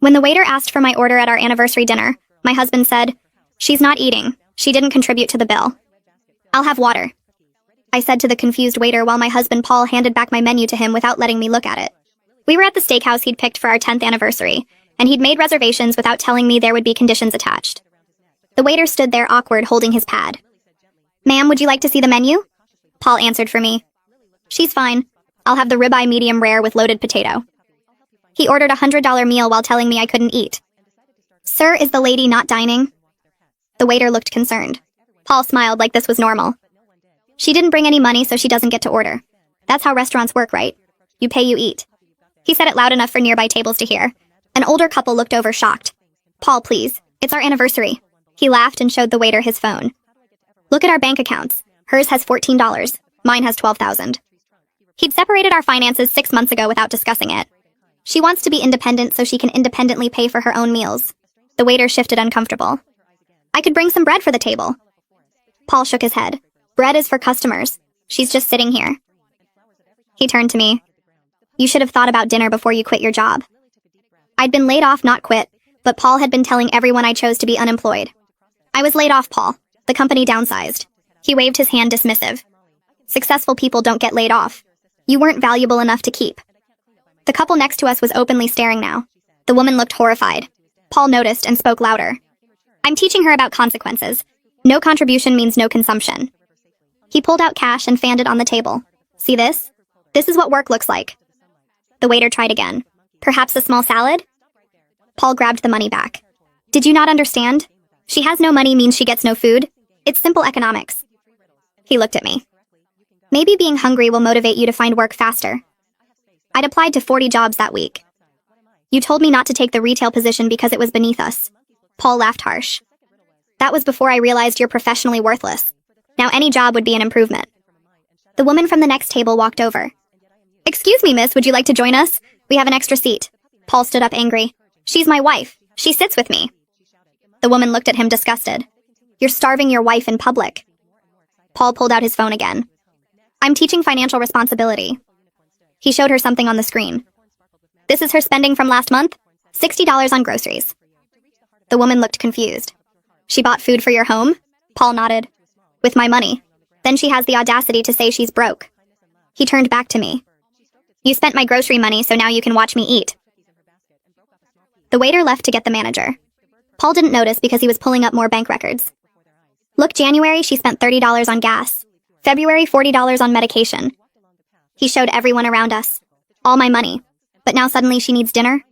When the waiter asked for my order at our anniversary dinner, my husband said, "She's not eating. She didn't contribute to the bill." "I'll have water," I said to the confused waiter while my husband Paul handed back my menu to him without letting me look at it. We were at the steakhouse he'd picked for our 10th anniversary, and he'd made reservations without telling me there would be conditions attached. The waiter stood there awkward, holding his pad. "Ma'am, would you like to see the menu?" Paul answered for me. "She's fine. I'll have the ribeye medium rare with loaded potato." He ordered a $100 meal while telling me I couldn't eat. "Sir, is the lady not dining?" The waiter looked concerned. Paul smiled like this was normal. "She didn't bring any money, so she doesn't get to order. That's how restaurants work, right? You pay, you eat." He said it loud enough for nearby tables to hear. An older couple looked over shocked. "Paul, please. It's our anniversary." He laughed and showed the waiter his phone. "Look at our bank accounts. Hers has $14. Mine has $12,000. He'd separated our finances 6 months ago without discussing it. "She wants to be independent so she can independently pay for her own meals." The waiter shifted uncomfortable. "I could bring some bread for the table." Paul shook his head. "Bread is for customers. She's just sitting here." He turned to me. "You should have thought about dinner before you quit your job." I'd been laid off, not quit, but Paul had been telling everyone I chose to be unemployed. "I was laid off, Paul. The company downsized." He waved his hand dismissive. "Successful people don't get laid off. You weren't valuable enough to keep." The couple next to us was openly staring now. The woman looked horrified. Paul noticed and spoke louder. "I'm teaching her about consequences. No contribution means no consumption." He pulled out cash and fanned it on the table. "See this? This is what work looks like." The waiter tried again. "Perhaps a small salad?" Paul grabbed the money back. "Did you not understand? She has no money means she gets no food. It's simple economics." He looked at me. "Maybe being hungry will motivate you to find work faster." I'd applied to 40 jobs that week. "You told me not to take the retail position because it was beneath us." Paul laughed harsh. "That was before I realized you're professionally worthless. Now any job would be an improvement." The woman from the next table walked over. "Excuse me, miss, would you like to join us? We have an extra seat." Paul stood up angry. "She's my wife. She sits with me." The woman looked at him disgusted. "You're starving your wife in public." Paul pulled out his phone again. "I'm teaching financial responsibility." He showed her something on the screen. "This is her spending from last month? $60 on groceries." The woman looked confused. "She bought food for your home?" Paul nodded. "With my money. Then she has the audacity to say she's broke." He turned back to me. "You spent my grocery money, so now you can watch me eat." The waiter left to get the manager. Paul didn't notice because he was pulling up more bank records. "Look, January, she spent $30 on gas. February, $40 on medication." He showed everyone around us. "All my money. But now suddenly she needs dinner?"